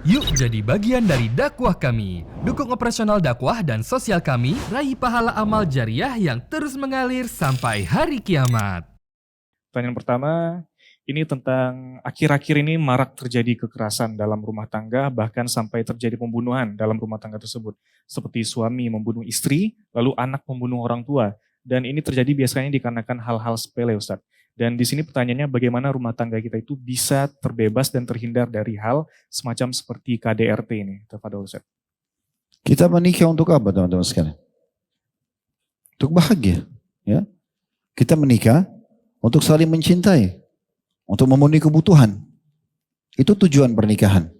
Yuk jadi bagian dari dakwah kami. Dukung operasional dakwah dan sosial kami, raih pahala amal jariah yang terus mengalir sampai hari kiamat. Pertanyaan pertama, ini tentang akhir-akhir ini marak terjadi kekerasan dalam rumah tangga, bahkan sampai terjadi pembunuhan dalam rumah tangga tersebut. Seperti suami membunuh istri, lalu anak membunuh orang tua. Dan ini terjadi biasanya dikarenakan hal-hal sepele, Ustadz. Dan di sini pertanyaannya bagaimana rumah tangga kita itu bisa terbebas dan terhindar dari hal semacam seperti KDRT ini, Tafadhol Ustaz. Kita menikah untuk apa teman-teman sekalian? Untuk bahagia, ya. Kita menikah untuk saling mencintai, untuk memenuhi kebutuhan. Itu tujuan pernikahan.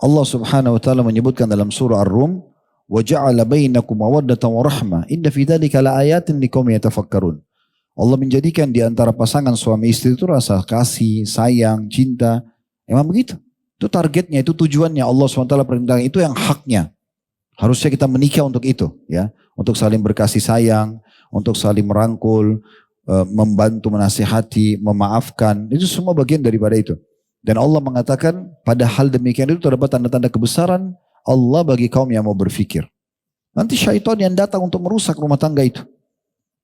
Allah Subhanahu wa taala menyebutkan dalam surah Ar-Rum, "Wa ja'ala bainakum mawaddatan wa rahmah, inna fi dzalika laayatin liqaumin yatafakkarun." Allah menjadikan di antara pasangan suami istri itu rasa kasih, sayang, cinta. Emang begitu. Itu targetnya, itu tujuannya. Allah SWT perintahkan itu yang haknya. Harusnya kita menikah untuk itu, ya, untuk saling berkasih sayang, untuk saling merangkul, membantu, menasihati, memaafkan. Itu semua bagian daripada itu. Dan Allah mengatakan pada hal demikian itu terdapat tanda-tanda kebesaran Allah bagi kaum yang mau berfikir. Nanti syaitan yang datang untuk merusak rumah tangga itu.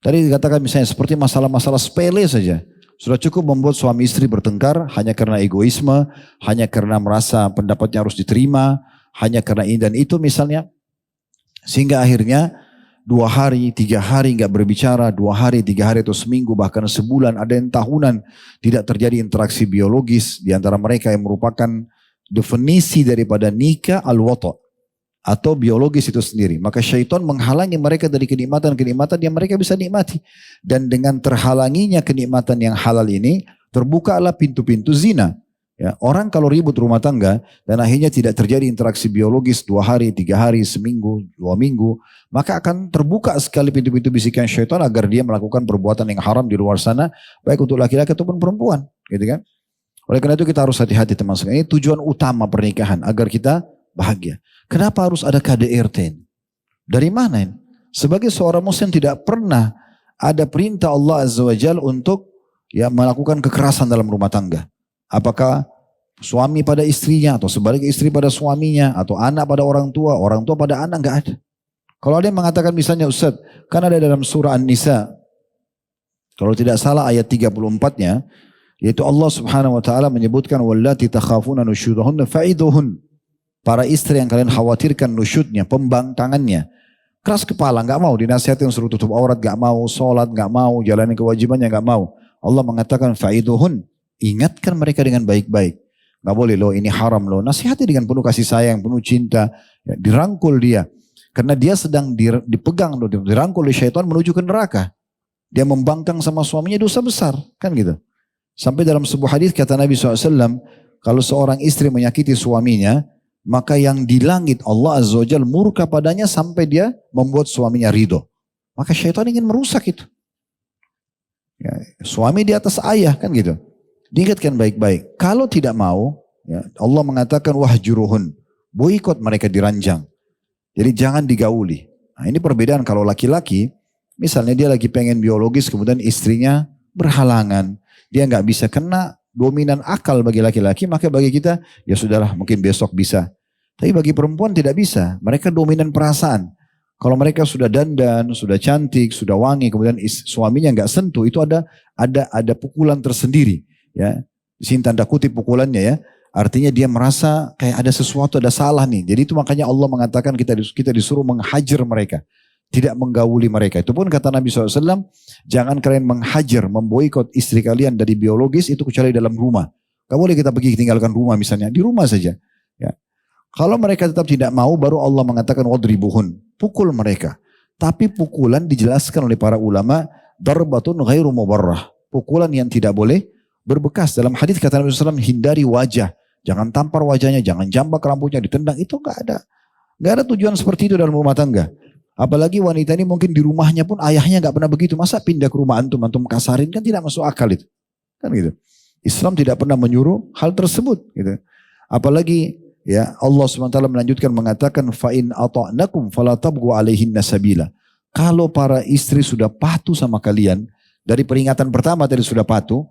Tadi dikatakan misalnya seperti masalah-masalah sepele saja. Sudah cukup membuat suami istri bertengkar hanya karena egoisme, hanya karena merasa pendapatnya harus diterima, hanya karena ini dan itu misalnya. Sehingga akhirnya 2 hari, 3 hari nggak berbicara, 2 hari, 3 hari atau seminggu, bahkan sebulan, ada yang tahunan tidak terjadi interaksi biologis di antara mereka yang merupakan definisi daripada nikah al-wata' atau biologis itu sendiri. Maka syaitan menghalangi mereka dari kenikmatan-kenikmatan yang mereka bisa nikmati. Dan dengan terhalanginya kenikmatan yang halal ini, terbukalah pintu-pintu zina. Ya, orang kalau ribut rumah tangga dan akhirnya tidak terjadi interaksi biologis 2 hari, 3 hari, seminggu, 2 minggu, maka akan terbuka sekali pintu-pintu bisikan syaitan agar dia melakukan perbuatan yang haram di luar sana, baik untuk laki-laki ataupun perempuan, gitu kan? Oleh karena itu kita harus hati-hati teman-teman. Ini tujuan utama pernikahan agar kita bahagia. Kenapa harus ada KDRT? Dari mana ini? Sebagai seorang muslim tidak pernah ada perintah Allah Azza wa Jalla untuk ya melakukan kekerasan dalam rumah tangga. Apakah suami pada istrinya atau sebaliknya istri pada suaminya atau anak pada orang tua pada anak, enggak ada. Kalau ada yang mengatakan misalnya Ustaz, kan ada dalam surah An-Nisa, kalau tidak salah ayat 34-nya, yaitu Allah Subhanahu wa taala menyebutkan wallati takhafuna nusyudahunna fa'iduhun. Para istri yang kalian khawatirkan nusyudnya, pembangkangannya. Keras kepala, gak mau dinasihatin suruh tutup aurat, gak mau sholat, gak mau jalani kewajibannya, gak mau. Allah mengatakan fa'iduhun, ingatkan mereka dengan baik-baik. Gak boleh loh, ini haram loh. Nasihati dengan penuh kasih sayang, penuh cinta. Ya, dirangkul dia. Karena dia sedang dipegang, dirangkul oleh syaitan menuju ke neraka. Dia membangkang sama suaminya dosa besar. Kan gitu. Sampai dalam sebuah hadis kata Nabi SAW, kalau seorang istri menyakiti suaminya, maka yang di langit Allah Azza wa Jalla murka padanya sampai dia membuat suaminya ridho. Maka syaitan ingin merusak itu. Ya, suami di atas ayah kan gitu. Diingatkan baik-baik. Kalau tidak mau, ya, Allah mengatakan wahjuruhun, boikot mereka diranjang. Jadi jangan digauli. Nah, ini perbedaan kalau laki-laki, misalnya dia lagi pengen biologis, kemudian istrinya berhalangan, dia nggak bisa kena dominan akal bagi laki-laki, maka bagi kita, ya sudahlah mungkin besok bisa. Tapi bagi perempuan tidak bisa, mereka dominan perasaan. Kalau mereka sudah dandan, sudah cantik, sudah wangi, kemudian suaminya nggak sentuh, itu ada pukulan tersendiri. Ya, di sini tanda kutip pukulannya ya, artinya dia merasa kayak ada sesuatu, ada salah nih. Jadi itu makanya Allah mengatakan kita disuruh menghajar mereka. Tidak menggauli mereka. Itu pun kata Nabi SAW, jangan kalian menghajar, memboikot istri kalian dari biologis itu kecuali dalam rumah. Gak boleh kita pergi tinggalkan rumah misalnya, di rumah saja. Ya. Kalau mereka tetap tidak mau, baru Allah mengatakan wadribuhun, pukul mereka. Tapi pukulan dijelaskan oleh para ulama, darbatun ghairu mubarrah. Pukulan yang tidak boleh berbekas. Dalam hadis kata Nabi SAW, hindari wajah. Jangan tampar wajahnya, jangan jambak rambutnya, ditendang. Itu gak ada. Gak ada tujuan seperti itu dalam rumah tangga. Apalagi wanita ini mungkin di rumahnya pun ayahnya gak pernah begitu. Masa pindah ke rumah antum kasarin, kan tidak masuk akal itu. Kan gitu. Islam tidak pernah menyuruh hal tersebut. Gitu. Apalagi ya Allah SWT melanjutkan mengatakan fa'in ata'nakum falatabgu alaihinna sabila. Kalau para istri sudah patuh sama kalian, dari peringatan pertama tadi sudah patuh,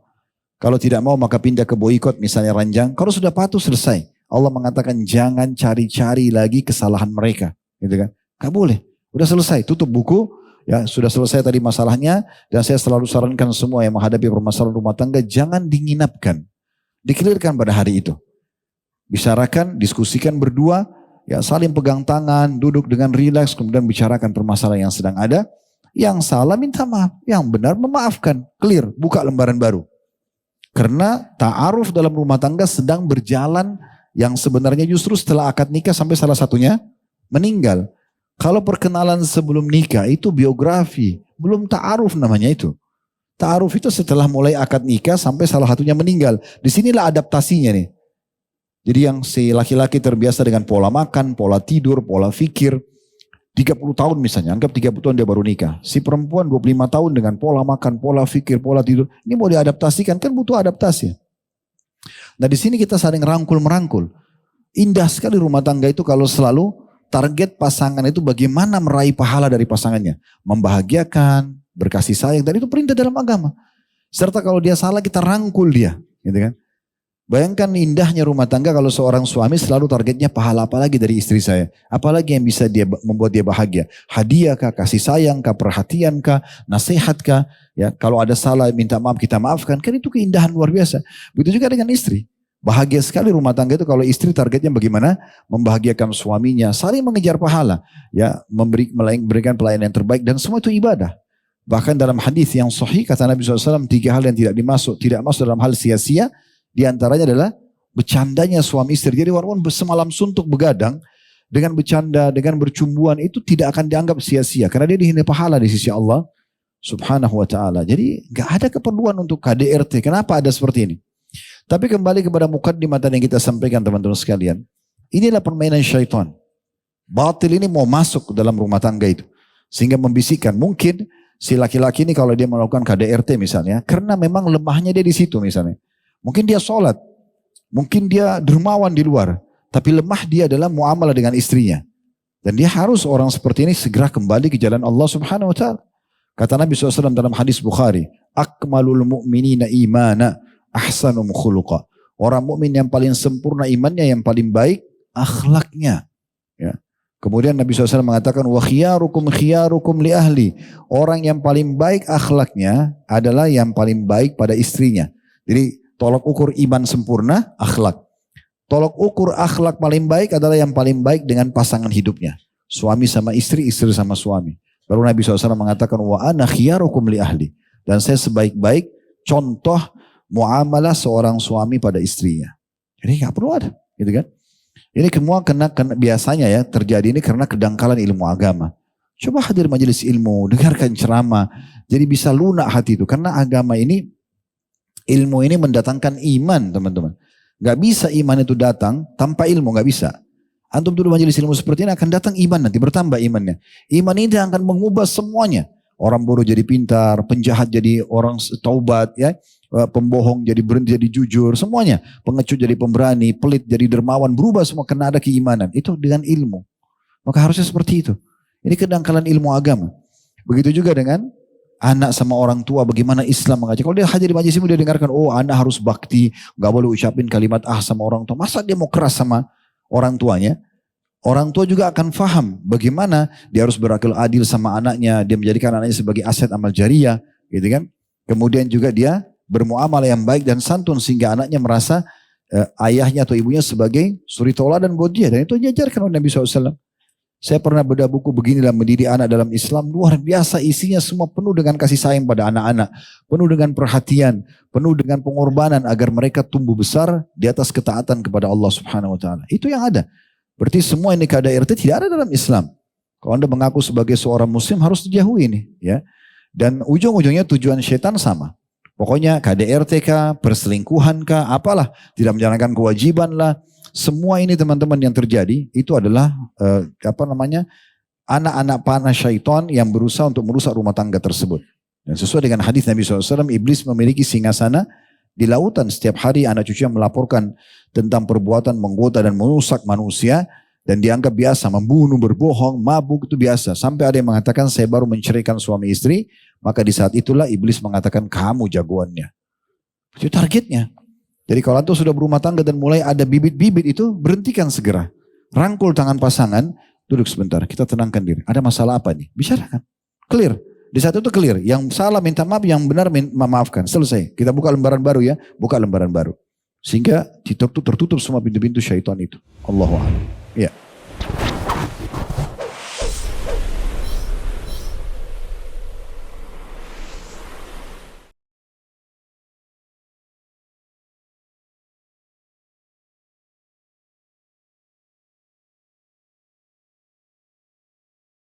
kalau tidak mau maka pindah ke boikot misalnya ranjang. Kalau sudah patuh selesai. Allah mengatakan jangan cari-cari lagi kesalahan mereka. Gitu kan? Gak boleh. Udah selesai, tutup buku. Ya, sudah selesai tadi masalahnya. Dan saya selalu sarankan semua yang menghadapi permasalahan rumah tangga, jangan dinginapkan. Dikelirkan pada hari itu. Bicarakan, diskusikan berdua. Ya, saling pegang tangan, duduk dengan rileks, kemudian bicarakan permasalahan yang sedang ada. Yang salah minta maaf, yang benar memaafkan. Clear, buka lembaran baru. Karena ta'aruf dalam rumah tangga sedang berjalan yang sebenarnya justru setelah akad nikah sampai salah satunya meninggal. Kalau perkenalan sebelum nikah itu biografi, belum ta'aruf namanya itu. Ta'aruf itu setelah mulai akad nikah sampai salah satunya meninggal. Disinilah adaptasinya nih. Jadi yang si laki-laki terbiasa dengan pola makan, pola tidur, pola fikir. 30 tahun misalnya, anggap 30 tahun dia baru nikah. Si perempuan 25 tahun dengan pola makan, pola fikir, pola tidur. Ini mau diadaptasikan, kan butuh adaptasi. Nah di sini kita saling rangkul-merangkul. Indah sekali rumah tangga itu kalau selalu target pasangan itu bagaimana meraih pahala dari pasangannya. Membahagiakan, berkasih sayang. Dan itu perintah dalam agama. Serta kalau dia salah kita rangkul dia. Gitu kan? Bayangkan indahnya rumah tangga kalau seorang suami selalu targetnya pahala apa lagi dari istri saya. Apalagi yang bisa dia membuat dia bahagia. Hadiah kah, kasih sayang kah, perhatian kah, nasihat kah. Ya, kalau ada salah minta maaf kita maafkan. Kan itu keindahan luar biasa. Begitu juga dengan istri. Bahagia sekali rumah tangga itu kalau istri targetnya bagaimana membahagiakan suaminya. Saling mengejar pahala. Ya, memberikan pelayanan yang terbaik dan semua itu ibadah. Bahkan dalam hadis yang sahih kata Nabi SAW 3 hal yang tidak masuk dalam hal sia-sia. Di antaranya adalah bercandanya suami istri. Jadi walaupun semalam suntuk begadang, dengan bercanda, dengan bercumbuan itu tidak akan dianggap sia-sia. Karena dia dihina pahala di sisi Allah subhanahu wa ta'ala. Jadi gak ada keperluan untuk KDRT. Kenapa ada seperti ini? Tapi kembali kepada mukaddimah yang kita sampaikan teman-teman sekalian. Inilah permainan syaitan. Batil ini mau masuk dalam rumah tangga itu. Sehingga membisikkan. Mungkin si laki-laki ini kalau dia melakukan KDRT misalnya. Karena memang lemahnya dia di situ misalnya. Mungkin dia sholat, mungkin dia dermawan di luar, tapi lemah dia adalah muamalah dengan istrinya. Dan dia harus orang seperti ini segera kembali ke jalan Allah subhanahu wa ta'ala. Kata Nabi SAW dalam hadis Bukhari, akmalul mu'minina imana ahsanum khuluqa. Orang mukmin yang paling sempurna imannya, yang paling baik akhlaknya. Ya. Kemudian Nabi SAW mengatakan, wa khiyarukum li ahli. Orang yang paling baik akhlaknya adalah yang paling baik pada istrinya. Jadi tolok ukur iman sempurna, akhlak. Tolok ukur akhlak paling baik adalah yang paling baik dengan pasangan hidupnya. Suami sama istri, istri sama suami. Baru Nabi SAW mengatakan, wa ana khiyarukum li ahli. Dan saya sebaik-baik contoh muamalah seorang suami pada istrinya. Jadi gak perlu ada. Gitu kan? Ini semua kena biasanya ya terjadi ini karena kedangkalan ilmu agama. Coba hadir majelis ilmu, dengarkan ceramah. Jadi bisa lunak hati itu. Karena agama ini, ilmu ini mendatangkan iman teman-teman. Gak bisa iman itu datang tanpa ilmu, gak bisa. Antum duduk majelis ilmu seperti ini akan datang iman nanti, bertambah imannya. Iman ini akan mengubah semuanya. Orang bodoh jadi pintar, penjahat jadi orang taubat, ya, pembohong jadi berhenti jadi jujur, semuanya. Pengecut jadi pemberani, pelit jadi dermawan, berubah semua karena ada keimanan. Itu dengan ilmu. Maka harusnya seperti itu. Ini kedangkalan ilmu agama. Begitu juga dengan anak sama orang tua, bagaimana Islam mengajak. Kalau dia hadir di majelis ilmu dia dengarkan, oh anak harus bakti, gak boleh ucapin kalimat sama orang tua. Masa dia mau keras sama orang tuanya? Orang tua juga akan faham bagaimana dia harus berakil adil sama anaknya, dia menjadikan anaknya sebagai aset amal jariah, gitu kan. Kemudian juga dia bermuamalah yang baik dan santun sehingga anaknya merasa ayahnya atau ibunya sebagai suri tauladan buat dia. Dan itu diajarkan oleh Nabi SAW. Saya pernah bedah buku begini dalam mendidik anak dalam Islam, luar biasa isinya semua penuh dengan kasih sayang pada anak-anak, penuh dengan perhatian, penuh dengan pengorbanan agar mereka tumbuh besar di atas ketaatan kepada Allah Subhanahu wa taala. Itu yang ada. Berarti semua ini KDRT tidak ada dalam Islam. Kalau Anda mengaku sebagai seorang muslim harus dijauhi ini, ya. Dan ujung-ujungnya tujuan syaitan sama. Pokoknya KDRT kah, perselingkuhan kah, apalah, tidak menjalankan kewajiban lah. Semua ini teman-teman yang terjadi itu adalah anak-anak panah syaitan yang berusaha untuk merusak rumah tangga tersebut. Dan sesuai dengan hadis Nabi SAW, iblis memiliki singgasana di lautan. Setiap hari anak cucunya melaporkan tentang perbuatan menggoda dan merusak manusia dan dianggap biasa, membunuh, berbohong, mabuk itu biasa. Sampai ada yang mengatakan saya baru menceraikan suami istri, maka di saat itulah iblis mengatakan kamu jagoannya. Itu targetnya. Jadi kalau antum sudah berumah tangga dan mulai ada bibit-bibit itu, berhentikan segera. Rangkul tangan pasangan, duduk sebentar, kita tenangkan diri. Ada masalah apa nih? Bicarakan. Clear. Di saat itu clear. Yang salah minta maaf, yang benar maafkan. Selesai. Kita buka lembaran baru ya. Buka lembaran baru. Sehingga tertutup semua pintu-pintu syaitan itu. Allahu a'lam. Ya.